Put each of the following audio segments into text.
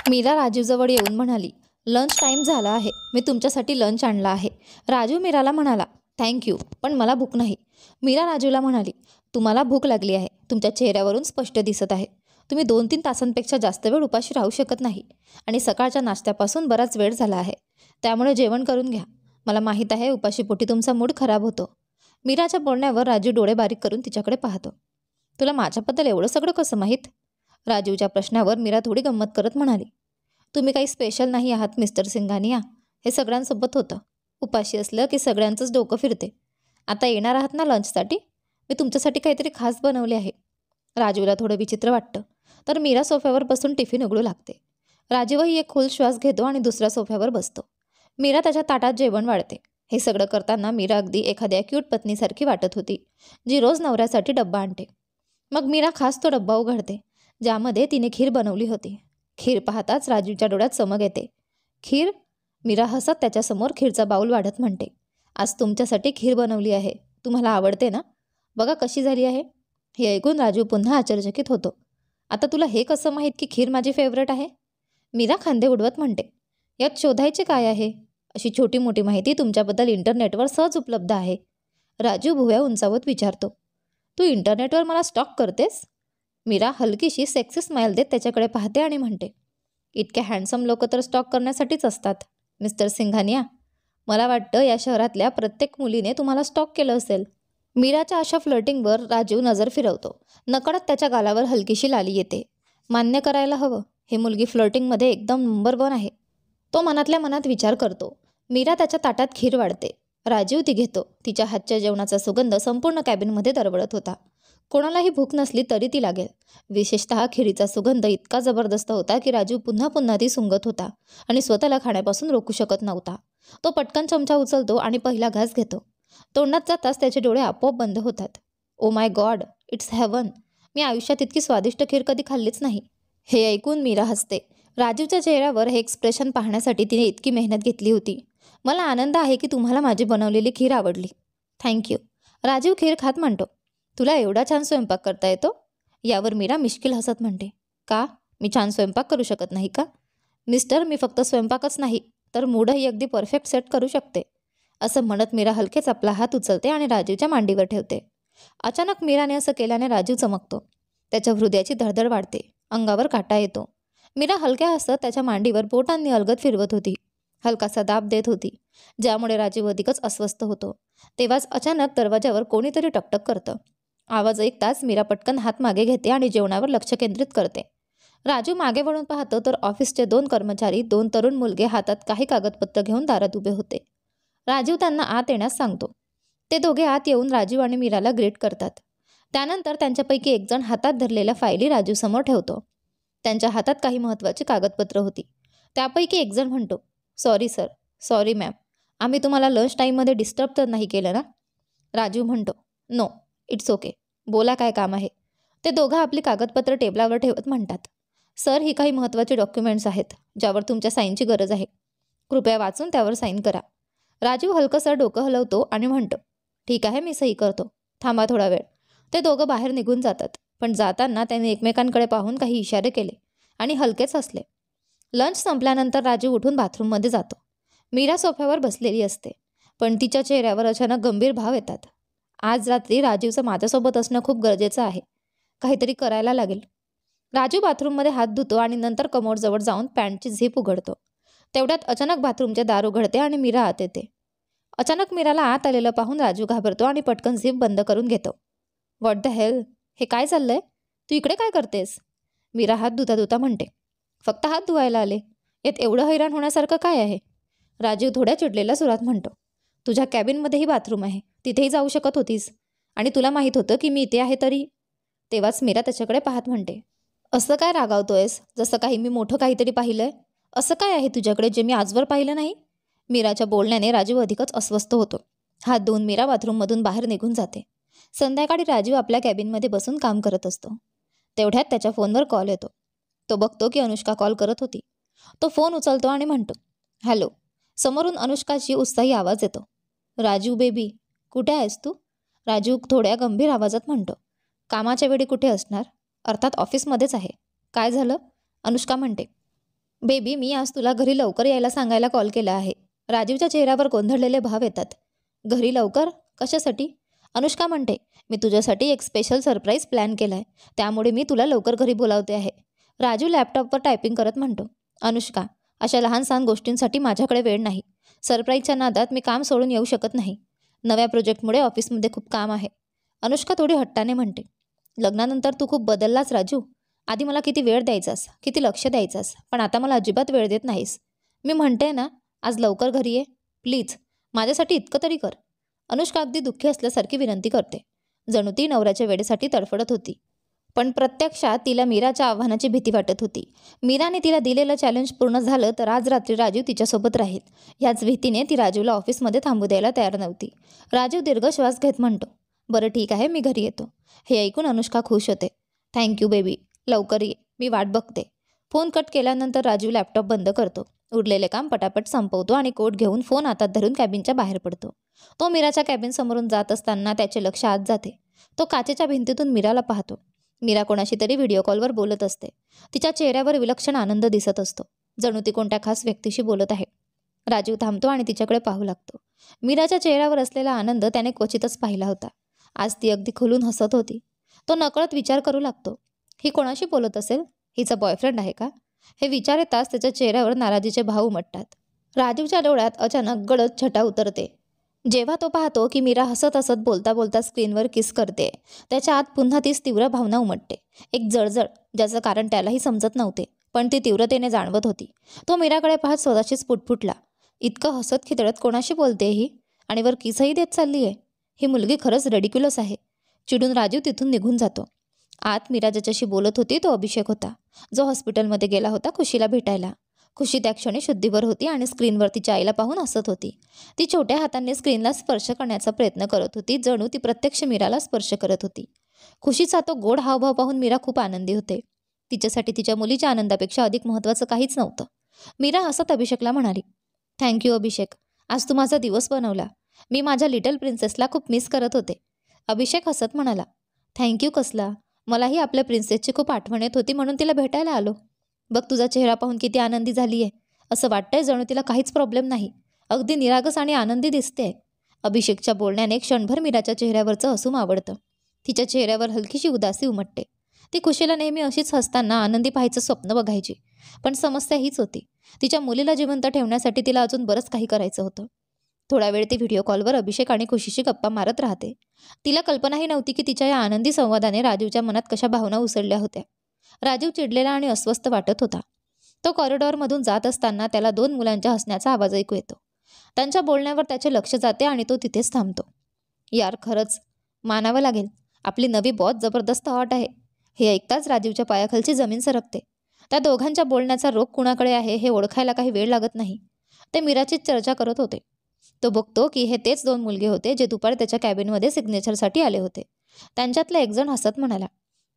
मीरा राजूजवळ येऊन म्हणाली, lunch time झाला आहे, मी तुमच्यासाठी लंच आणला आहे. राजू मीराला म्हणाला, थँक यू, पण मला भूक नाही. मीरा राजूला म्हणाली, तुम्हाला भूक लागली आहे, तुमच्या चेहऱ्यावरून स्पष्ट दिसत आहे. तुम्ही 2-3 तासांपेक्षा जास्त वेळ उपाशी राहू शकत नाही आणि सकाळच्या नाश्त्यापासून बराच वेळ झाला आहे. त्यामुळे जेवण करून घ्या. मला माहीत आहे उपाशीपोटी तुमचा मूड खराब होतो. मीराच्या बोलण्यावर राजू डोळे बारीक करून तिच्याकडे पाहतो. तुला माझ्याबद्दल एवढं सगळं कसं माहीत? राजूच्या प्रश्नावर मीरा थोडी गंमत करत म्हणाली, तुम्ही काही स्पेशल नाही आहात मिस्टर सिंघानिया. हे सगळ्यांसोबत होतं. उपाशी असलं की सगळ्यांचंच डोकं फिरते. आता येणार आहात ना लंचसाठी? मी तुमच्यासाठी काहीतरी खास बनवले आहे. राजूला थोडं विचित्र वाटतं, तर मीरा सोफ्यावर बसून टिफिन उघडू लागते. राजूही एक खोल श्वास घेतो आणि दुसऱ्या सोफ्यावर बसतो. मीरा त्याच्या ताटात जेवण वाढते. हे सगळं करताना मीरा अगदी एखाद्या क्यूट पत्नीसारखी वाटत होती, जी रोज नवऱ्यासाठी डब्बा आणते. मग मीरा खास तो डब्बा उघडते, ज्यामध्ये तिने खीर बनवली होती. खीर पाहताच राजूच्या डोळ्यात चमक येते. खीर? मीरा हसत त्याच्यासमोर खीरचा बाऊल वाढत म्हणते, आज तुमच्यासाठी खीर बनवली आहे. तुम्हाला आवडते ना? बघा कशी झाली आहे. हे ऐकून राजू पुन्हा आश्चर्यचकित होतो. आता तुला हे कसं माहीत की खीर माझी फेवरेट आहे? मीरा खांदे उडवत म्हणते, यात शोधायचे काय आहे? अशी छोटी मोठी माहिती तुमच्याबद्दल इंटरनेटवर सहज उपलब्ध आहे. राजू भुवया उंचावत विचारतो, तू इंटरनेटवर मला स्टॉक करतेस? मीरा हलकीशी सेक्सी स्माईल देत त्याच्याकडे पाहते आणि म्हणते, इतके हँडसम लोक तर स्टॉक करण्यासाठीच असतात मिस्टर सिंघानिया. मला वाटतं या शहरातल्या प्रत्येक मुलीने तुम्हाला स्टॉक केलं असेल. मीराच्या अशा फ्लर्टिंगवर राजू नजर फिरवतो. नकळत त्याच्या गालावर हलकीशी लाली येते. मान्य करायला हवं, हे मुलगी फ्लर्टिंगमध्ये एकदम नंबर 1 आहे. तो मनातल्या मनात विचार करतो. मीरा त्याच्या ताटात खीर वाढते. राजीव ती घेतो. तिच्या हातच्या जेवणाचा सुगंध संपूर्ण कॅबिनमध्ये दरवळत होता. कोणालाही भूक नसली तरी ती लागेल. विशेषतः खिरीचा सुगंध इतका जबरदस्त होता की राजू पुन्हा पुन्हा ती सुंगत होता आणि स्वतःला खाण्यापासून रोखू शकत नव्हता. तो पटकन चमचा उचलतो आणि पहिला घास घेतो. तोंडात जाताच त्याचे डोळे आपोआप बंद होतात. Oh my God, it's heaven. मी आयुष्यात इतकी स्वादिष्ट खीर कधी खाल्लीच नाही. हे ऐकून मीरा हसते. राजूच्या चेहऱ्यावर हे एक्सप्रेशन पाहण्यासाठी तिने इतकी मेहनत घेतली होती. मला आनंद आहे की तुम्हाला माझी बनवलेली खीर आवडली. थँक्यू. राजीव खीर खात म्हणतो, तुला एवढा छान स्वयंपाक करता येतो? यावर मीरा मिश्किल हसत म्हणते, का? मी छान स्वयंपाक करू शकत नाही का? मिस्टर, मी फक्त स्वयंपाकच नाही तर मूडही अगदी परफेक्ट सेट करू शकते. असं म्हणत मीरा हलकेच आपला हात उचलते आणि राजूच्या मांडीवर ठेवते. अचानक मीराने असं केल्याने राजू चमकतो. त्याच्या हृदयाची धडधड वाढते. अंगावर काटा येतो. मीरा हलक्या हसत त्याच्या मांडीवर बोटांनी अलगद फिरवत होती. हलकासा दाब देत होती, ज्यामुळे राजू अधिकच अस्वस्थ होतो. तेव्हाच अचानक दरवाजावर कोणीतरी टकटक करतं. आवाज ऐकताच मीरा पटकन हात मागे घेते आणि जेवणावर लक्ष केंद्रित करते. राजू मागे वळून पाहतो तर ऑफिसचे 2 कर्मचारी, 2 तरुण मुलगे हातात काही कागदपत्र घेऊन दारात उभे होते. राजू त्यांना आत येण्यास सांगतो. ते दोघे आत येऊन राजू आणि मीराला ग्रीट करतात. त्यानंतर त्यांच्यापैकी एक जण हातात धरलेल्या फायली राजू समोर ठेवतो. त्यांच्या हातात काही महत्त्वाची कागदपत्र होती. त्यापैकी एक जण म्हणतो, सॉरी सर, सॉरी मॅम, आम्ही तुम्हाला लंच टाईममध्ये डिस्टर्ब तर नाही केलं ना? राजू म्हणतो, नो, इट्स ओके, बोला काय काम आहे? ते दोघं आपली कागदपत्र टेबलावर ठेवत म्हणतात, सर, ही काही महत्त्वाचे डॉक्युमेंट्स आहेत ज्यावर तुमच्या साईनची गरज आहे. कृपया वाचून त्यावर साईन करा. राजू हलकंसं डोकं हलवतो आणि म्हणतो, ठीक आहे, मी सही करतो. थांबा थोडा वेळ. ते दोघं बाहेर निघून जातात. पण जाताना त्यांनी एकमेकांकडे पाहून काही इशारे केले आणि हलकेच हसले. लंच संपल्यानंतर राजू उठून बाथरूममध्ये जातो. मीरा सोफ्यावर बसलेली असते, पण तिच्या चेहऱ्यावर अचानक गंभीर भाव येतात. आज रात्री राजीवचं माझ्यासोबत असणं खूप गरजेचं आहे. काहीतरी करायला लागेल. राजू बाथरूममध्ये हात धुतो आणि नंतर कमोडजवळ जाऊन पॅन्टची झीप उघडतो. तेवढ्यात अचानक बाथरूमचे दार उघडते आणि मीरा आत येते. अचानक मीराला आत आलेलं पाहून राजू घाबरतो आणि पटकन झीप बंद करून घेतो. व्हॉट द हेल, हे काय चाललंय? तू इकडे काय करतेस? मीरा हात धुता धुता म्हणते, फक्त हात धुवायला आले. यात एवढं हैराण होण्यासारखं काय आहे? राजीव थोड्या चिडलेल्या सुरात म्हणतो, तुझ्या कॅबिनमध्येही बाथरूम आहे, तिथेही जाऊ शकत होतीस. आणि तुला माहीत होतं की मी इथे आहे तरी? तेव्हाच मीरा त्याच्याकडे पाहत म्हणते, असं काय रागावतोयस? जसं काही मी मोठं काहीतरी पाहिलंय. असं काय आहे तुझ्याकडे जे मी आजवर पाहिलं नाही? मीराच्या बोलण्याने राजू अधिकच अस्वस्थ होतो. हात धुवून मीरा बाथरूममधून बाहेर निघून जाते. संध्याकाळी राजू आपल्या कॅबिनमध्ये बसून काम करत असतो. तेवढ्यात त्याच्या फोनवर कॉल येतो. तो बघतो की अनुष्का कॉल करत होती. तो फोन उचलतो आणि म्हणतो, हॅलो. समोरून अनुष्काची उत्साही आवाज येतो, राजू बेबी, कुठे आहेस तू? राजू थोड्या गंभीर आवाजात म्हणतो, कामाच्या वेळी कुठे असणार, अर्थात ऑफिसमध्येच आहे. काय झालं? अनुष्का म्हणते, बेबी, मी आज तुला घरी लवकर यायला सांगायला कॉल केला आहे. राजीवच्या चेहऱ्यावर गोंधळलेले भाव येतात. घरी लवकर? कशासाठी? अनुष्का म्हणते, मी तुझ्यासाठी एक स्पेशल सरप्राईज प्लॅन केला आहे. त्यामुळे मी तुला लवकर घरी बोलावते आहे. राजू लॅपटॉपवर टायपिंग करत म्हणतो. अनुष्का, अशा लहान सहान गोष्टींसाठी माझ्याकडे वेळ नाही. सरप्राईजच्या नादात मी काम सोडून येऊ शकत नाही. नव्या प्रोजेक्टमुळे ऑफिसमध्ये खूप काम आहे. अनुष्का थोडी हट्टाने म्हणते. लग्नानंतर तू खूप बदललास राजू. आधी मला किती वेळ द्यायचास, किती लक्ष द्यायचास, पण आता मला अजिबात वेळ देत नाहीस. मी म्हणते ना, आज लवकर घरी ये प्लीज. माझ्यासाठी इतकं तरी कर. अनुष्का अगदी दुःखी असल्यासारखी विनंती करते. जणू ती नवऱ्याच्या वेळेसाठी तडफडत होती. पण प्रत्यक्षात तिला मीराच्या आव्हानाची भीती वाटत होती. मीराने तिला दिलेलं चॅलेंज पूर्ण झालं तर आज रात्री राजीव तिच्यासोबत राहील. ह्याच भीतीने ती राजीवला ऑफिसमध्ये थांबू द्यायला तयार नव्हती. राजीव दीर्घ श्वास घेत म्हणतो, बरं ठीक आहे, मी घरी येतो. हे ऐकून अनुष्का खुश होते. थँक्यू बेबी, लवकर ये, मी वाट बघते. फोन कट केल्यानंतर राजीव लॅपटॉप बंद करतो. उरलेले काम पटापट संपवतो आणि कोट घेऊन फोन हातात धरून कॅबिनच्या बाहेर पडतो. तो मीराच्या कॅबिन समोरून जात असताना त्याचे लक्ष आत जाते. तो काचेच्या भिंतीतून मीराला पाहतो. मीरा कोणाशी तरी व्हिडिओ कॉलवर बोलत असते. तिच्या चेहऱ्यावर विलक्षण आनंद दिसत असतो, जणू ती कोणत्या खास व्यक्तीशी बोलत आहे. राजीव थांबतो आणि तिच्याकडे पाहू लागतो. मीराच्या चेहऱ्यावर असलेला आनंद त्याने क्वचितच पाहिला होता. आज ती अगदी खुलून हसत होती. तो नकळत विचार करू लागतो, ही कोणाशी बोलत असेल? हिचा बॉयफ्रेंड आहे का? हे विचार येताच त्याच्या चेहऱ्यावर नाराजीचे भाव उमटतात. राजीवच्या डोळ्यात अचानक गडद छटा उतरते. जेव्हा तो पाहतो की मीरा हसत हसत बोलता बोलता स्क्रीनवर किस करते, त्याच्या आत पुन्हा तीच तीव्र भावना उमटते. एक जळजळ, ज्याचं कारण त्यालाही समजत नव्हते, पण ती तीव्रतेने जाणवत होती. तो मीराकडे पाहत स्वतःशीच पुटपुटला, इतकं हसत खिदळत कोणाशी बोलते ही? आणि वर किसही देत चालली आहे. ही मुलगी खरंच रेडिक्युलस आहे. चिडून राजीव तिथून निघून जातो. आत मीरा ज्याच्याशी बोलत होती तो अभिषेक होता, जो हॉस्पिटलमध्ये गेला होता खुशीला भेटायला. खुशी त्या क्षणी शुद्धीवर होती आणि स्क्रीनवर तिच्या आईला पाहून हसत होती. ती छोट्या हातांनी स्क्रीनला स्पर्श करण्याचा प्रयत्न करत होती, जणू ती प्रत्यक्ष मीराला स्पर्श करत होती. खुशीचा तो गोड हावभाव पाहून मीरा खूप आनंदी होते. तिच्यासाठी तिच्या मुलीच्या आनंदापेक्षा अधिक महत्त्वाचं काहीच नव्हतं. मीरा हसत अभिषेकला म्हणाली, थँक्यू अभिषेक, आज तू माझा दिवस बनवला. मी माझ्या लिटल प्रिन्सेसला खूप मिस करत होते. अभिषेक हसत म्हणाला, थँक्यू कसला, मलाही आपल्या प्रिन्सेसची खूप आठवण येत होती म्हणून तिला भेटायला आलो. बघ तुझा चेहरा पाहून किती आनंदी झाली आहे. असं वाटतंय जणू तिला काहीच प्रॉब्लेम नाही. अगदी निरागस आणि आनंदी दिसते. अभिषेकच्या बोलण्याने क्षणभर मीराच्या चेहऱ्यावरचं हसू आवडतं. तिच्या चेहऱ्यावर हलकीशी उदासी उमटते. ती खुशीला नेहमी अशीच हसताना आनंदी पाहायचं स्वप्न बघायची. पण समस्या हीच होती, तिच्या मुलीला जिवंत ठेवण्यासाठी तिला अजून बरंच काही करायचं होतं. थोडा वेळ ती व्हिडिओ कॉलवर अभिषेक आणि खुशीशी गप्पा मारत राहते. तिला कल्पनाही नव्हती की तिच्या या आनंदी संवादाने राजीवच्या मनात कशा भावना उसळल्या होत्या. राजीव चिडलेला आणि अस्वस्थ वाटत होता. तो कॉरिडॉरमधून जात असताना त्याला 2 मुलांच्या हसण्याचा आवाज ऐकू येतो. त्यांच्या बोलण्यावर त्याचे लक्ष जाते आणि तो तिथेच थांबतो. यार, खरंच मानावं लागेल, आपली नवी बॉस जबरदस्त हॉट आहे. हे ऐकताच राजीवच्या पायाखालची जमीन सरकते. त्या दोघांच्या बोलण्याचा रोग कुणाकडे आहे हे ओळखायला काही वेळ लागत नाही. ते मीराचीच चर्चा करत होते. तो बघतो की हे तेच 2 मुलगे होते जे दुपारी त्याच्या कॅबिनमध्ये सिग्नेचरसाठी आले होते. त्यांच्यातला एक जण हसत म्हणाला,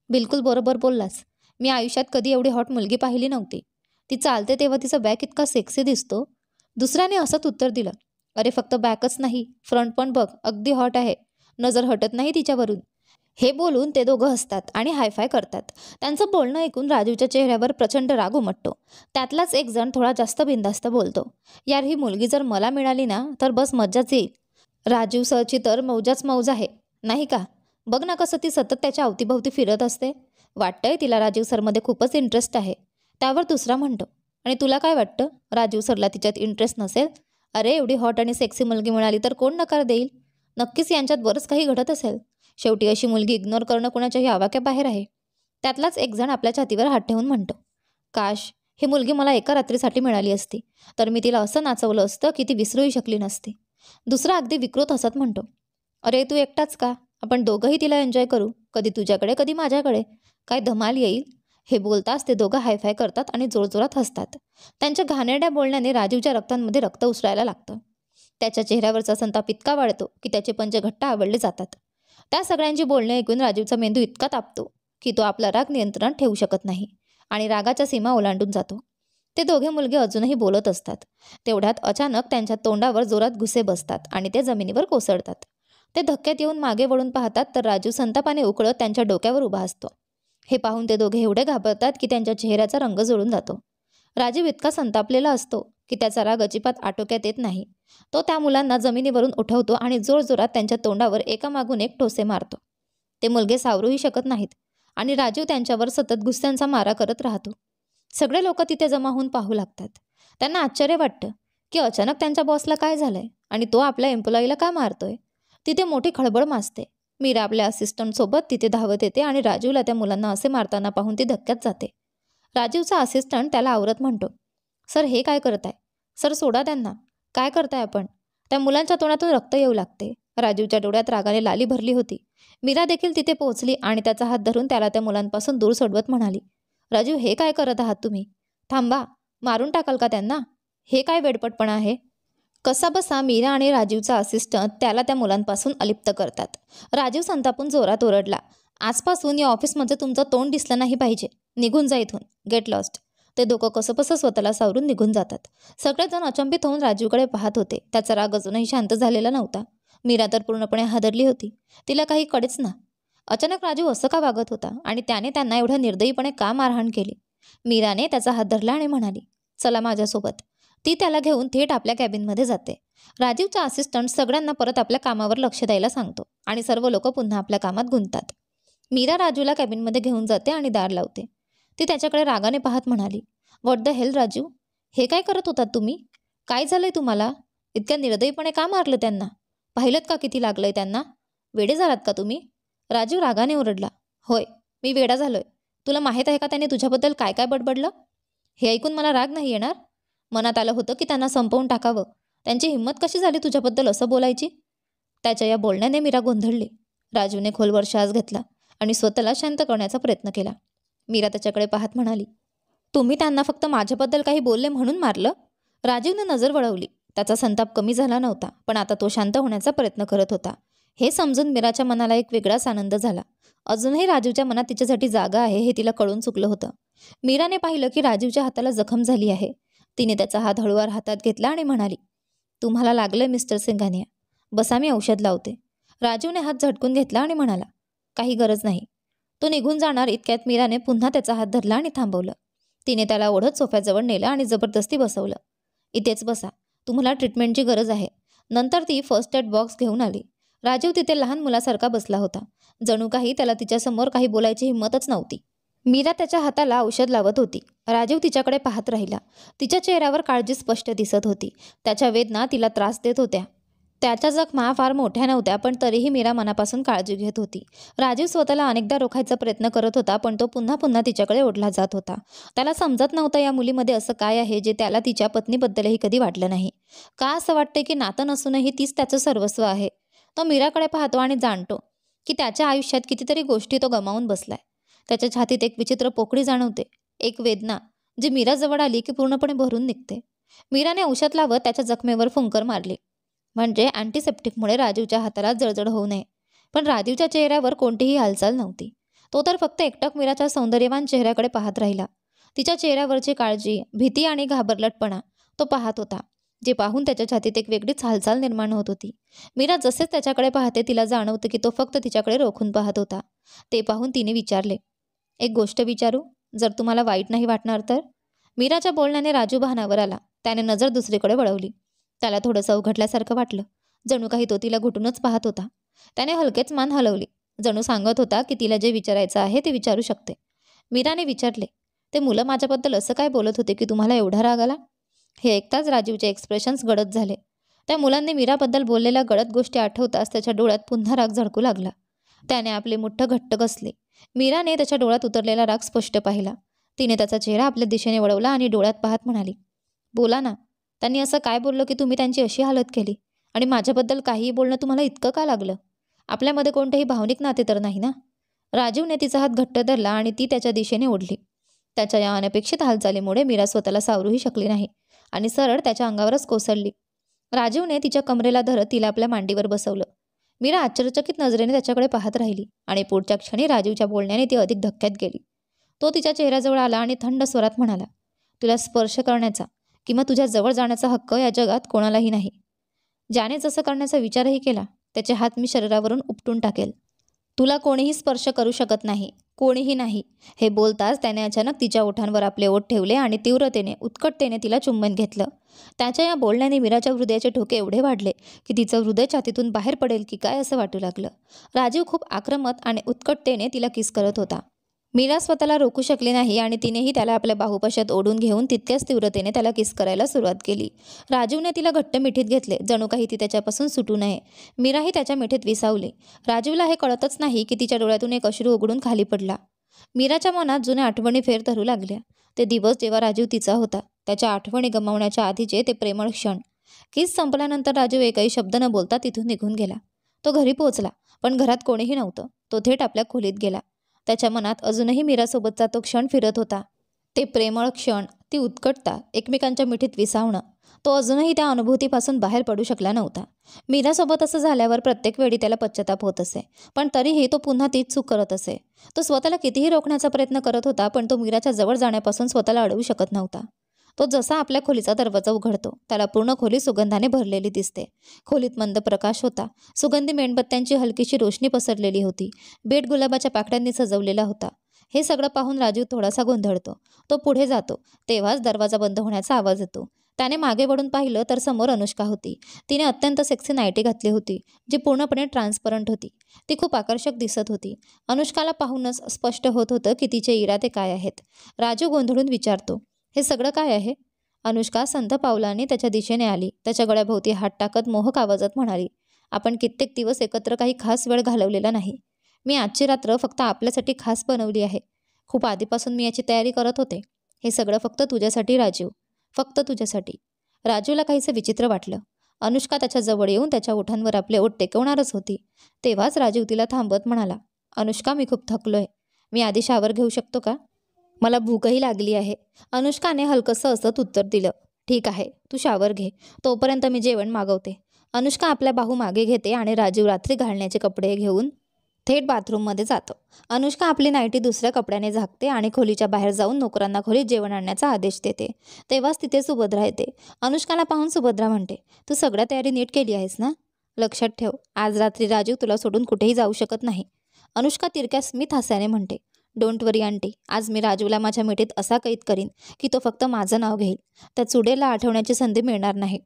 बिलकुल बरोबर बोललास. मी आयुष्यात कधी एवढी हॉट मुलगी पाहिली नव्हती. ती चालते तेव्हा तिचा बॅक इतका सेक्सी दिसतो. दुसऱ्याने हसत उत्तर दिलं, अरे फक्त बॅकच नाही, फ्रंट पण बघ, अगदी हॉट आहे. नजर हटत नाही तिच्यावरून. हे बोलून ते दोघं हसतात आणि हायफाय करतात. त्यांचं बोलणं ऐकून राजीवच्या चेहऱ्यावर प्रचंड राग उमटतो. त्यातलाच एक जण थोडा जास्त बिनधास्त बोलतो, यार ही मुलगी जर मला मिळाली ना तर बस मज्जाच येईल. राजीव सरची तर मौजाच मौज आहे, नाही का? बघ ना कसं ती सतत त्याच्या अवतीभवती फिरत असते. वाटतंय तिला राजीव सरमध्ये खूपच इंटरेस्ट आहे. त्यावर दुसरा म्हणतो, आणि तुला काय वाटतं, राजीव सरला तिच्यात इंटरेस्ट नसेल? अरे एवढी हॉट आणि सेक्सी मुलगी मिळाली तर कोण नकार देईल? नक्कीच यांच्यात बरंच काही घडत असेल. शेवटी अशी मुलगी इग्नोर करणं कुणाच्याही आवाक्याबाहेर आहे. त्यातलाच एक जण आपल्या छातीवर हात ठेवून म्हणतो, काश ही मुलगी मला एका रात्रीसाठी मिळाली असती, तर मी तिला असं नाचवलं असतं की ती विसरूही शकली नसती. दुसरा अगदी विकृत हसत म्हणतो, अरे तू एकटाच का? आपण दोघंही तिला एन्जॉय करू, कधी तुझ्याकडे कधी माझ्याकडे. काय धमाल येईल. हे बोलताच ते दोघं हायफाय करतात आणि जोरजोरात हसतात. त्यांच्या घाणेरड्या बोलण्याने राजीवच्या रक्तांमध्ये रक्त उसळायला लागतं. त्याच्या चेहऱ्यावरचा संताप इतका वाढतो की त्याचे पंजे घट्ट आवडले जातात. त्या सगळ्यांची बोलणे ऐकून राजीवचा मेंदू इतका तापतो की तो आपला राग नियंत्रणात ठेवू शकत नाही आणि रागाच्या सीमा ओलांडून जातो. ते दोघे मुलगे अजूनही बोलत असतात. तेवढ्यात अचानक त्यांच्या तोंडावर जोरात घुसे बसतात आणि ते जमिनीवर कोसळतात. ते धक्क्यात येऊन मागे वळून पाहतात तर राजू संतापाने उकळत त्यांच्या डोक्यावर उभा असतो. हे पाहून ते दोघे एवढे घाबरतात की त्यांच्या चेहऱ्याचा रंग जुळून जातो. राजीव इतका संतापलेला असतो की त्याचा राग अजिबात आटोक्यात येत नाही. तो त्या मुलांना जमिनीवरून उठवतो आणि जोरजोरात त्यांच्या तोंडावर एकामागून एक टोचे मारतो. ते मुलगे सावरूही शकत नाहीत आणि राजीव त्यांच्यावर सतत गुस्स्यांचा मारा करत राहतो. सगळे लोक तिथे जमा होऊन पाहू लागतात. त्यांना आश्चर्य वाटतं की अचानक त्यांच्या बॉसला काय झालंय आणि तो आपल्या एम्प्लॉईला का मारतोय. तिथे मोठी खळबळ माजते. मीरा आपल्या असिस्टंटसोबत तिथे धावत येते आणि राजीवला त्या मुलांना असे मारताना पाहून ती धक्क्यात जाते. राजीवचा असिस्टंट त्याला आवरत म्हणतो, सर हे काय करताय? सर सोडा त्यांना. काय करताय आपण? त्या मुलांच्या तोंडातून रक्त येऊ लागते. राजीवच्या डोळ्यात रागाने लाली भरली होती. मीरा देखील तिथे पोहोचली आणि त्याचा हात धरून त्याला त्या मुलांपासून दूर सोडवत म्हणाली, राजीव हे काय करत आहात तुम्ही? थांबा, मारून टाकाल का त्यांना? हे काय वेडपटपणा आहे? कसाबसा मीरा आणि राजीवचा असिस्टंट त्याला त्या मुलांपासून अलिप्त करतात. राजीव संतापून जोरात ओरडला, आजपासून या ऑफिसमध्ये तुमचं तोंड दिसलं नाही पाहिजे. निघून जा इथून. Get lost. ते दोघं कसंबसं स्वतःला सावरून निघून जातात. सगळेजण अचंबित होऊन राजीवकडे पाहत होते. त्याचा राग अजूनही शांत झालेला नव्हता. मीरा तर पूर्णपणे हादरली होती. तिला काही कळेच ना. अचानक राजीव असं का वागत होता आणि त्याने त्यांना एवढ्या निर्दयीपणे का मारहाण केली? मीराने त्याचा हात धरला आणि म्हणाली, चला माझ्यासोबत. ती त्याला घेऊन थेट आपल्या कॅबिनमध्ये जाते. राजीवचा असिस्टंट सगळ्यांना परत आपल्या कामावर लक्ष द्यायला सांगतो आणि सर्व लोक पुन्हा आपल्या कामात गुंततात. मीरा राजूला कॅबिनमध्ये घेऊन जाते आणि दार लावते. ती त्याच्याकडे रागाने पाहत म्हणाली, व्हॉट द हेल राजू, हे काय करत होतात तुम्ही? काय झालंय तुम्हाला? इतक्या निर्दयीपणे का मारलं त्यांना? पाहिलंत का किती लागलंय त्यांना? वेडे झालात का तुम्ही? राजू रागाने ओरडला, होय मी वेडा झालोय. तुला माहीत आहे का त्याने तुझ्याबद्दल काय काय बडबडलं? हे ऐकून मला राग नाही येणार. मनात आलं होतं की त्यांना संपवून टाकावं. त्यांची हिंमत कशी झाली तुझ्याबद्दल असं बोलायची? त्याच्या या बोलण्याने मीरा गोंधळली. राजूने खोलवर श्वास घेतला आणि स्वतःला शांत करण्याचा प्रयत्न केला. मीरा त्याच्याकडे पाहत म्हणाली, तुम्ही त्यांना फक्त माझ्याबद्दल काही बोलले म्हणून मारलं? राजीवने नजर वळवली. त्याचा संताप कमी झाला नव्हता, पण आता तो शांत होण्याचा प्रयत्न करत होता. हे समजून मीराच्या मनाला एक वेगळाच आनंद झाला. अजूनही राजीवच्या मनात तिच्यासाठी जागा आहे हे तिला कळून चुकलं होतं. मीराने पाहिलं की राजीवच्या हाताला जखम झाली आहे. तिने त्याचा हात हळूवार हातात घेतला आणि म्हणाली, तुम्हाला लागलंय मिस्टर सिंघानिया. बसा, मी औषध लावते. राजीवने हात झटकून घेतला आणि म्हणाला, काही गरज नाही. तो निघून जाणार इतक्यात मीराने पुन्हा त्याचा हात धरला आणि थांबवलं. तिने त्याला ओढत सोफ्याजवळ नेलं आणि जबरदस्ती बसवलं. इथेच बसा, तुम्हाला ट्रीटमेंटची गरज आहे. नंतर ती फर्स्ट एड बॉक्स घेऊन आली. राजीव तिथे लहान मुलासारखा बसला होता. जणू काही त्याला तिच्यासमोर काही बोलायची हिंमतच नव्हती. मीरा त्याच्या हाताला औषध लावत होती. राजीव तिच्याकडे पाहत राहिला. तिच्या चेहऱ्यावर काळजी स्पष्ट दिसत होती. त्याच्या वेदना तिला त्रास देत होत्या. त्याच्या जखमा फार मोठ्या नव्हत्या, पण तरीही मीरा मनापासून काळजी घेत होती. राजीव स्वतःला अनेकदा रोखायचा प्रयत्न करत होता, पण तो पुन्हा पुन्हा तिच्याकडे ओढला जात होता. त्याला समजत नव्हतं या मुलीमध्ये असं काय आहे जे त्याला तिच्या पत्नीबद्दलही कधी वाटलं नाही. का असं वाटते की नातं नसूनही तीच त्याचं सर्वस्व आहे? तो मीराकडे पाहतो आणि जाणतो की त्याच्या आयुष्यात कितीतरी गोष्टी तो गमावून बसलाय. त्याच्या छातीत एक विचित्र पोकळी जाणवते, एक वेदना जी मीरा जवळ आली की पूर्णपणे भरून निघते. मीराने औषध लावत त्याच्या जखमेवर फुंकर मारली, म्हणजे अँटीसेप्टिकमुळे राजीवच्या हाताला जळजळ होऊ नये. पण राजीवच्या चेहऱ्यावर कोणतीही हालचाल नव्हती. तो तर फक्त एकटक मीराच्या सौंदर्यवान चेहऱ्याकडे पाहत राहिला. तिच्या चेहऱ्यावरची काळजी, भीती आणि घाबरलटपणा तो पाहत होता, जे पाहून त्याच्या छातीत एक वेगळीच हालचाल निर्माण होत होती. मीरा जसेच त्याच्याकडे पाहते तिला जाणवतं की तो फक्त तिच्याकडे रोखून पाहत होता. ते पाहून तिने विचारले, एक गोष्ट विचारू, जर तुम्हाला वाईट नाही वाटणार तर? मीराच्या बोलण्याने राजू भानावर आला. त्याने नजर दुसरीकडे वळवली. त्याला थोडंसं अवघडल्यासारखं वाटलं. जणू काही तो तिला घुटूनच पाहत होता. त्याने हलकेच मान हलवली, जणू सांगत होता की तिला जे विचारायचं आहे ते विचारू शकते. मीराने विचारले, ते मुलं माझ्याबद्दल असं काय बोलत होते की तुम्हाला एवढा राग आला? हे ऐकताच राजीवचे एक्सप्रेशन्स गडद झाले. त्या मुलांनी मीराबद्दल बोललेल्या गडद गोष्टी आठवताच त्याच्या डोळ्यात पुन्हा राग झळकू लागला. त्याने आपले मुठ्ठ घट्ट कसले. मीराने त्याच्या डोळ्यात उतरलेला राग स्पष्ट पाहिला. तिने त्याचा चेहरा आपल्या दिशेने वळवला आणि डोळ्यात पाहत म्हणाली, बोला ना, त्यांनी असं काय बोललं की तुम्ही त्यांची अशी हालत केली? आणि माझ्याबद्दल काहीही बोलणं तुम्हाला इतकं का लागलं? आपल्यामध्ये कोणतेही भावनिक नाते तर नाही ना? राजीवने तिचा हात घट्ट धरला आणि ती त्याच्या दिशेने ओढली. त्याच्या या अनपेक्षित हालचालीमुळे मीरा स्वतःला सावरूही शकली नाही आणि सरळ त्याच्या अंगावरच कोसळली. राजीवने तिच्या कमरेला धरत तिला आपल्या मांडीवर बसवलं. मीरा आश्चर्यचकित नजरेने त्याच्याकडे पाहत राहिली आणि पुढच्या क्षणी राजीवच्या बोलण्याने ती अधिक धक्क्यात गेली. तो तिच्या चेहऱ्याजवळ आला आणि थंड स्वरात म्हणाला, तुला स्पर्श करण्याचा किंवा तुझ्या जवळ जाण्याचा हक्क या जगात कोणालाही नाही. ज्याने जसं करण्याचा विचारही केला त्याचे हात मी शरीरावरून उपटून टाकेल. तुला कोणीही स्पर्श करू शकत नाही, कोणीही नाही. हे बोलताच त्याने अचानक तिच्या ओठांवर आपले ओठ ठेवले आणि तीव्रतेने, उत्कटतेने तिला चुंबन घेतलं. त्याच्या या बोलण्याने मीराच्या हृदयाचे ठोके एवढे वाढले की तिचं हृदय छातीतून बाहेर पडेल की काय असं वाटू लागलं. राजीव खूप आक्रमक आणि उत्कटतेने तिला किस करत होता. मीरा स्वतःला रोखू शकली नाही आणि तिनेही त्याला आपल्या बाहुपाशात ओढून घेऊन तितक्याच तीव्रतेने त्याला किस करायला सुरुवात केली. राजीवने तिला घट्ट मिठीत घेतले, जणू काही ती त्याच्यापासून सुटू नये. मीराही त्याच्या मिठीत विसावली. राजीवला हे कळतच नाही की तिच्या डोळ्यातून एक अश्रू उघडून खाली पडला. मीराच्या मनात जुन्या आठवणी फेर धरू लागल्या. ते दिवस जेव्हा राजीव तिचा होता, त्याच्या आठवणी गमावण्याच्या आधीचे ते प्रेमळ क्षण. किस संपल्यानंतर राजीव एकही शब्द न बोलता तिथून निघून गेला. तो घरी पोहोचला, पण घरात कोणीही नव्हतं. तो थेट आपल्या खोलीत गेला. त्याच्या मनात अजूनही मीरासोबतचा तो क्षण फिरत होता. ते प्रेमळ क्षण, ती उत्कटता, एकमेकांच्या मिठीत विसावणं. तो अजूनही त्या अनुभूतीपासून बाहेर पडू शकला नव्हता. मीरासोबत असं झाल्यावर प्रत्येक वेळी त्याला पश्चाताप होत असे, पण तरीही तो पुन्हा तीच चूक करत असे. तो स्वतःला कितीही रोखण्याचा प्रयत्न करत होता, पण तो मीराच्या जवळ जाण्यापासून स्वतःला अडवू शकत नव्हता. तो जसा आपल्या खोलीचा दरवाजा उघडतो, त्याला पूर्ण खोली सुगंधाने भरलेली दिसते. खोलीत मंद प्रकाश होता. सुगंधी मेणबत्त्यांची हलकीशी रोशनी पसरलेली होती. बेड गुलाबाच्या पाकळ्यांनी सजवलेला होता. हे सगळं पाहून राजीव थोडासा गोंधळतो. तो पुढे जातो, तेव्हाच दरवाजा बंद होण्याचा आवाज येतो. त्याने मागे वळून पाहिलं तर समोर अनुष्का होती. तिने अत्यंत सेक्सी नायटी घातली होती, जी पूर्णपणे ट्रान्सपरंट होती. ती खूप आकर्षक दिसत होती. अनुष्काला पाहूनच स्पष्ट होत होतं की तिचे इरादे काय आहेत. राजीव गोंधळून विचारतो, हे सगळं काय आहे? अनुष्का संथ पावलांनी त्याच्या दिशेने आली. त्याच्या गळ्याभोवती हात टाकत मोहक आवाजात म्हणाली, आपण कित्येक दिवस एकत्र काही खास वेळ घालवलेला नाही. मी आजची रात्र फक्त आपल्यासाठी खास बनवली आहे. खूप आधीपासून मी याची तयारी करत होते. हे सगळं फक्त तुझ्यासाठी राजीव, फक्त तुझ्यासाठी. राजीवला काहीसं विचित्र वाटलं. अनुष्का त्याच्या जवळ येऊन त्याच्या ओठांवर आपले ओठ टेकवणारच होती. तेव्हाच राजीव तिला थांबवत म्हणाला, अनुष्का मी खूप थकलोय. मी आधी शावर घेऊ शकतो का? मला भूकही लागली आहे. अनुष्काने हलकंसं असत उत्तर दिलं, ठीक आहे, तू शावर घे. तोपर्यंत मी जेवण मागवते. अनुष्का आपल्या बाहू मागे घेते आणि राजीव रात्री घालण्याचे कपडे घेऊन थेट बाथरूममध्ये जातो. अनुष्का आपली नाईटी दुसऱ्या कपड्याने झाकते आणि खोलीच्या बाहेर जाऊन नोकरांना खोलीत जेवण आणण्याचा आदेश देते. तेव्हाच तिथे सुभद्रा येते. अनुष्काला पाहून सुभद्रा म्हणते, तू सगळ्या तयारी नीट केली आहेस ना? लक्षात ठेव, आज रात्री राजीव तुला सोडून कुठेही जाऊ शकत नाही. अनुष्का तिरक्या स्मित हास्याने म्हणते, डोंट वरी आंटी, आज मी राजूला माझ्या मिठीत असा कैद करीन की तो फक्त माझं नाव घेईल. त्या चुडेला आठवण्याची संधी मिळणार नाही.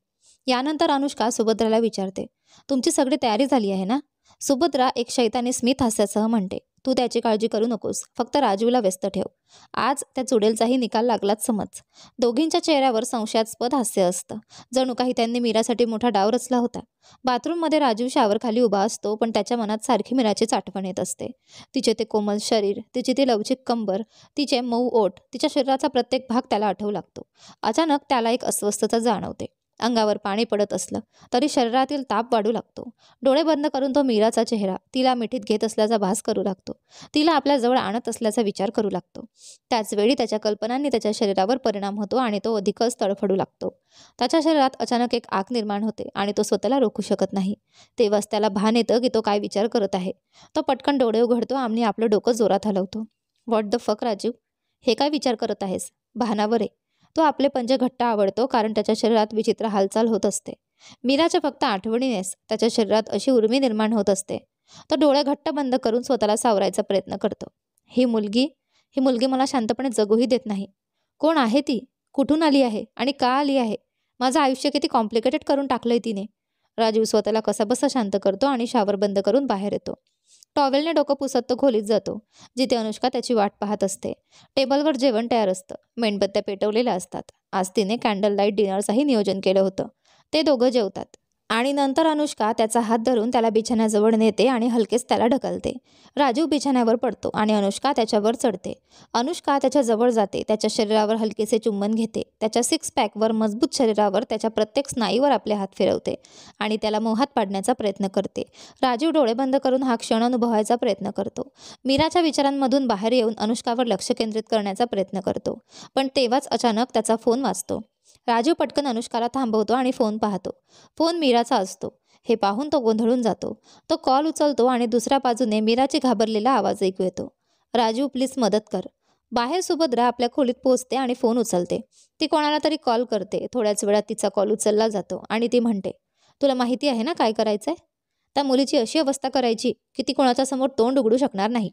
यानंतर अनुष्का सुभद्राला विचारते, तुमची सगळी तयारी झाली आहे ना? सुभद्रा एक शैतानी स्मित हास्यासह म्हणते, तू त्याची काळजी करू नकोस, फक्त राजूला व्यस्त ठेव. आज त्या चुडेलचाही निकाल लागलाच समज. दोघींच्या चेहऱ्यावर संशयास्पद हास्य असतं, जणू काही त्यांनी मीरासाठी मोठा डाव रचला होता. बाथरूममध्ये राजीव शावर खाली उभा असतो, पण त्याच्या मनात सारखी मीराचीच आठवण येत असते. तिचे ते कोमल शरीर, तिची ती लवचिक कंबर, तिचे मऊ ओठ, तिच्या शरीराचा प्रत्येक भाग त्याला आठवू लागतो. अचानक त्याला एक अस्वस्थता जाणवते. अंगावर पाणी पडत असलं तरी शरीरातील ताप वाढू लागतो. डोळे बंद करून तो मीराचा चेहरा तिला मिठीत घेत असल्याचा भास करू लागतो. तिला आपल्या जवळ आणत असल्याचा विचार करू लागतो. त्याचवेळी त्याच्या कल्पनांनी त्याच्या शरीरावर परिणाम होतो आणि तो अधिकच तडफडू लागतो. त्याच्या शरीरात अचानक एक आग निर्माण होते आणि तो स्वतःला रोखू शकत नाही. तेव्हाच त्याला भान येतं की तो काय विचार करत आहे. तो पटकन डोळे उघडतो आणि आपलं डोकं जोरात हलवतो. व्हॉट द फक राजीव, हे काय विचार करत आहेस? भानावर आहे. तो आपले पंजे घट्ट आवडतो कारण त्याच्या शरीरात विचित्र हालचाल होत असते. मीराच्या फक्त आठवणीनेच त्याच्या शरीरात अशी उर्मी निर्माण होत असते. तो डोळे घट्ट बंद करून स्वतःला सावरायचा प्रयत्न करतो. ही मुलगी मला शांतपणे जगूही देत नाही. कोण आहे ती? कुठून आली आहे आणि का आली आहे? माझं आयुष्य किती कॉम्प्लिकेटेड करून टाकलंय तिने. राजीव स्वतःला कसाबसा शांत करतो आणि शावर बंद करून बाहेर येतो. टॉवेलने डोकं पुसत तो खोलीत जातो, जिथे अनुष्का त्याची वाट पाहत असते. टेबलवर जेवण तयार असतं. मेणबत्त्या पेटवलेल्या असतात. आज तिने कॅन्डल लाईट डिनरचंही नियोजन केलं होतं. ते दोघं जेवतात आणि नंतर अनुष्का त्याचा हात धरून त्याला बिछाण्याजवळ नेते आणि हलकेच त्याला ढकलते. राजीव बिछाण्यावर पडतो आणि अनुष्का त्याच्यावर चढते. अनुष्का त्याच्या जवळ जाते, त्याच्या शरीरावर हलकेसे चुंबन घेते, त्याच्या सिक्स पॅकवर, मजबूत शरीरावर, त्याच्या प्रत्येक स्नायूवर आपले हात फिरवते आणि त्याला मोहात पाडण्याचा प्रयत्न करते. राजीव डोळे बंद करून हा क्षण अनुभवायचा प्रयत्न करतो. मीराच्या विचारांमधून बाहेर येऊन अनुष्कावर लक्ष केंद्रित करण्याचा प्रयत्न करतो, पण तेव्हाच अचानक त्याचा फोन वाजतो. राजीव पटकन अनुष्काला थांबवतो आणि फोन पाहतो. फोन मीराचा असतो. हे पाहून तो गोंधळून जातो. तो कॉल उचलतो आणि दुसऱ्या बाजूने मीराची घाबरलेला आवाज ऐकू येतो, राजीव प्लीज मदत कर. बाहेर सुभद्रा आपल्या खोलीत पोहोचते आणि फोन उचलते. ती कोणाला तरी कॉल करते. थोड्याच वेळात तिचा कॉल उचलला जातो आणि ती म्हणते, तुला माहिती आहे ना काय करायचंय? त्या मुलीची अशी अवस्था करायची की ती कोणाच्या समोर तोंड उघडू शकणार नाही.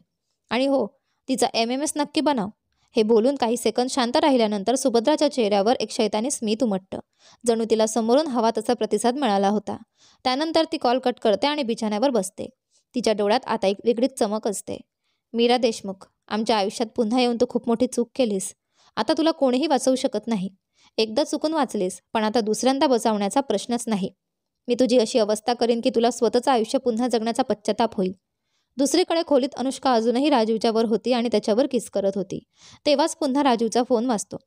आणि हो, तिचा MMS नक्की बनाव. हे बोलून काही सेकंद शांत राहिल्यानंतर सुभद्राच्या चेहऱ्यावर एक शैतानी स्मित उमटतं. जणू तिला समोरून हवा तसा प्रतिसाद मिळाला होता. त्यानंतर ती कॉल कट करते आणि बिछाण्यावर बसते. तिच्या डोळ्यात आता एक वेगळीच चमक असते. मीरा देशमुख, आमच्या आयुष्यात पुन्हा येऊन तू खूप मोठी चूक केलीस. आता तुला कोणीही वाचवू शकत नाही. एकदा चुकून वाचलीस, पण आता दुसऱ्यांदा बचावण्याचा प्रश्नच नाही. मी तुझी अशी अवस्था करीन की तुला स्वतःचं आयुष्य पुन्हा जगण्याचा पश्चाताप होईल. दुसरीकडे खोलीत अनुष्का अजूनही राजीवच्या वर होती आणि त्याच्यावर किस करत होती. तेव्हाच पुन्हा राजीवचा फोन वाजतो.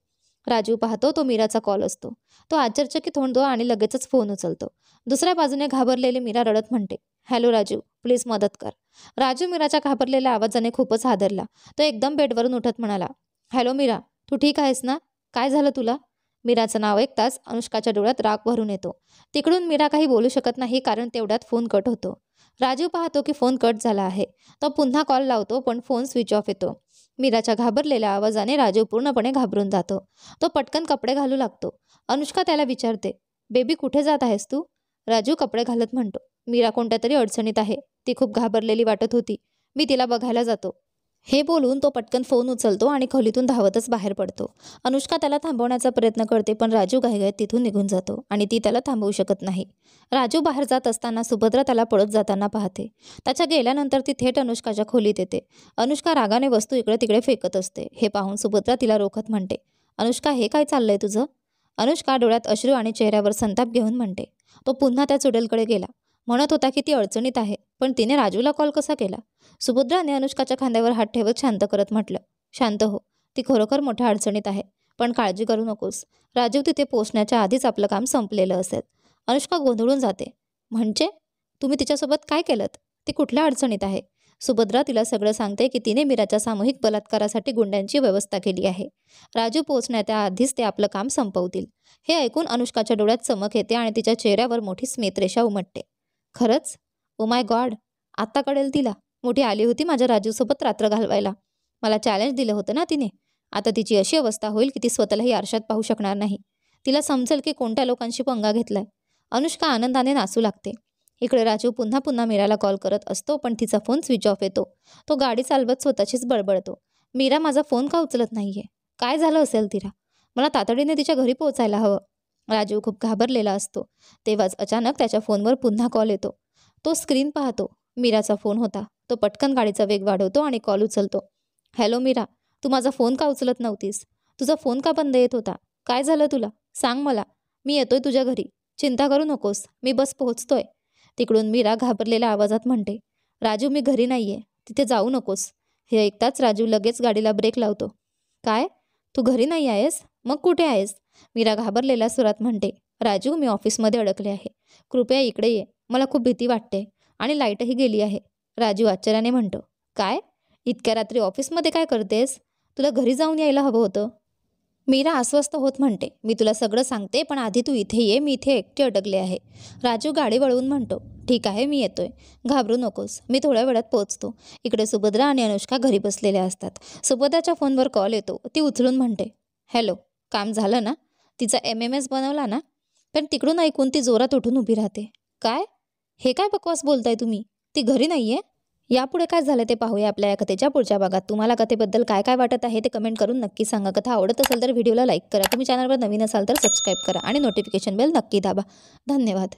राजीव पाहतो तो मीराचा कॉल असतो. तो आश्चर्यचकित होतो आणि लगेचच फोन उचलतो. दुसऱ्या बाजूने घाबरलेली मीरा रडत म्हणते, हॅलो राजीव, प्लीज मदत कर. राजीव मीराच्या घाबरलेल्या आवाजाने खूपच हादरला. तो एकदम बेडवरून उठत म्हणाला, हॅलो मीरा, तू ठीक आहेस ना? काय झालं तुला? मीराचं नाव ऐकताच अनुष्काच्या डोळ्यात राग भरून येतो. तिकडून मीरा काही बोलू शकत नाही कारण तेवढ्यात फोन कट होतो. राजीव पाहतो की फोन कट झाला आहे. तो पुन्हा कॉल लावतो पण फोन स्विच ऑफ येतो. मीराच्या घाबरलेल्या आवाजाने राजीव पूर्णपणे घाबरून जातो. तो पटकन कपडे घालू लागतो. अनुष्का त्याला विचारते, बेबी कुठे जात आहेस तू? राजीव कपडे घालत म्हणतो, मीरा कोणत्या तरी अडचणीत आहे. ती खूप घाबरलेली वाटत होती. मी तिला बघायला जातो. हे बोलून तो पटकन फोन उचलतो आणि खोलीतून धावतच बाहेर पडतो. अनुष्का त्याला थांबवण्याचा प्रयत्न करते पण राजीव घाईघाईत तिथून निघून जातो आणि ती त्याला थांबवू शकत नाही. राजीव बाहेर जात असताना सुभद्रा त्याला पळत जाताना पाहते. त्याच्या गेल्यानंतर ती थेट अनुष्काच्या खोलीत येते. अनुष्का रागाने वस्तू इकडे तिकडे फेकत असते. हे पाहून सुभद्रा तिला रोखत म्हणते, अनुष्का हे काय चाललंय तुझं? अनुष्का डोळ्यात अश्रू आणि चेहऱ्यावर संताप घेऊन म्हणते. तो पुन्हा त्या चुडेलकडे गेला. म्हणत होता की ती अडचणीत आहे, पण तिने राजूला कॉल कसा केला? सुभद्राने अनुष्काच्या खांद्यावर हात ठेवत शांत करत म्हटलं, शांत हो, ती खरोखर मोठ्या अडचणीत आहे, पण काळजी करू नकोस. राजीव तिथे पोहोचण्याच्या आधीच आपलं काम संपलेलं असेल. अनुष्का गोंधळून जाते. म्हणजे तुम्ही तिच्यासोबत काय केलं? ती कुठल्या अडचणीत आहे? सुभद्रा तिला सगळं सांगते की तिने मीराच्या सामूहिक बलात्कारासाठी गुंड्यांची व्यवस्था केली आहे. राजू पोहोचण्याच्या आधीच ते आपलं काम संपवतील. हे ऐकून अनुष्काच्या डोळ्यात चमक येते आणि तिच्या चेहऱ्यावर मोठी स्मितरेषा उमटते. खरंच? ओ माय गॉड, आत्ता कळेल तिला. मोठी आली होती माझ्या राजूसोबत रात्र घालवायला. मला चॅलेंज दिलं होतं ना तिने. आता तिची अशी अवस्था होईल की ती स्वतःलाही आरशात पाहू शकणार नाही. तिला समजेल की कोणत्या लोकांशी पंगा घेतलाय. अनुष्का आनंदाने नाचू लागते. इकडे राजू पुन्हा पुन्हा मीराला कॉल करत असतो पण तिचा फोन स्विच ऑफ येतो. तो गाडी चालवत स्वतःशीच बडबडतो, मीरा माझा फोन का उचलत नाहीये? काय झालं असेल तिला? मला तातडीने तिच्या घरी पोहोचायला हवं. राजू खूप घाबरलेला असतो. तेव्हाच अचानक त्याच्या फोनवर पुन्हा कॉल येतो. तो स्क्रीन पाहतो. मीराचा फोन होता. तो पटकन गाडीचा वेग वाढवतो आणि कॉल उचलतो. हॅलो मीरा, तू माझा फोन का उचलत नव्हतीस? तुझा फोन का बंद येत होता? काय झालं तुला? सांग मला. मी येतोय तुझ्या घरी. चिंता करू नकोस, मी बस पोहोचतोय. तिकडून मीरा घाबरलेल्या आवाजात म्हणते, राजू मी घरी नाहीये, तिथे जाऊ नकोस. हे ऐकताच राजू लगेच गाडीला ब्रेक लावतो. काय? तू घरी नाही आहेस? मग कुठे आहेस? मीरा घाबरलेल्या सुरात म्हणते, राजू मी ऑफिसमध्ये अडकले आहे. कृपया इकडे ये. मला खूप भीती वाटते आणि लाईटही गेली आहे. राजू आश्चर्याने म्हणतो, काय? इतक्या रात्री ऑफिसमध्ये काय करतेस? तुला घरी जाऊन यायला हवं होतं. मीरा अस्वस्थ होत म्हणते, मी तुला सगळं सांगते पण आधी तू इथे ये, मी इथे एकटी अडकले आहे. राजू गाडी वळवून म्हणतो, ठीक आहे मी येतोय. घाबरू नकोस, मी थोड्या वेळात पोहोचतो. इकडे सुभद्रा आणि अनुष्का घरी बसलेल्या असतात. सुभद्राच्या फोनवर कॉल येतो. ती उचलून म्हणते, हॅलो, काम झालं ना? तिचा MMS बनवला ना? पण तिकडून ऐकून ती जोरात उठून उभी राहते. काय? हे काय बकवास बोलताय तुम्ही? ती घरी नाहीये? यापुढे काय झालं ते पाहूया आपल्या या कथेच्या पुढच्या भागात. तुम्हाला कथेबद्दल काय काय वाटत आहे ते कमेंट करून नक्की सांगा. कथा आवडत असेल तर व्हिडिओला लाईक करा. तुम्ही चॅनलवर नवीन असाल तर सबस्क्राईब करा आणि नोटिफिकेशन बेल नक्की दाबा. धन्यवाद.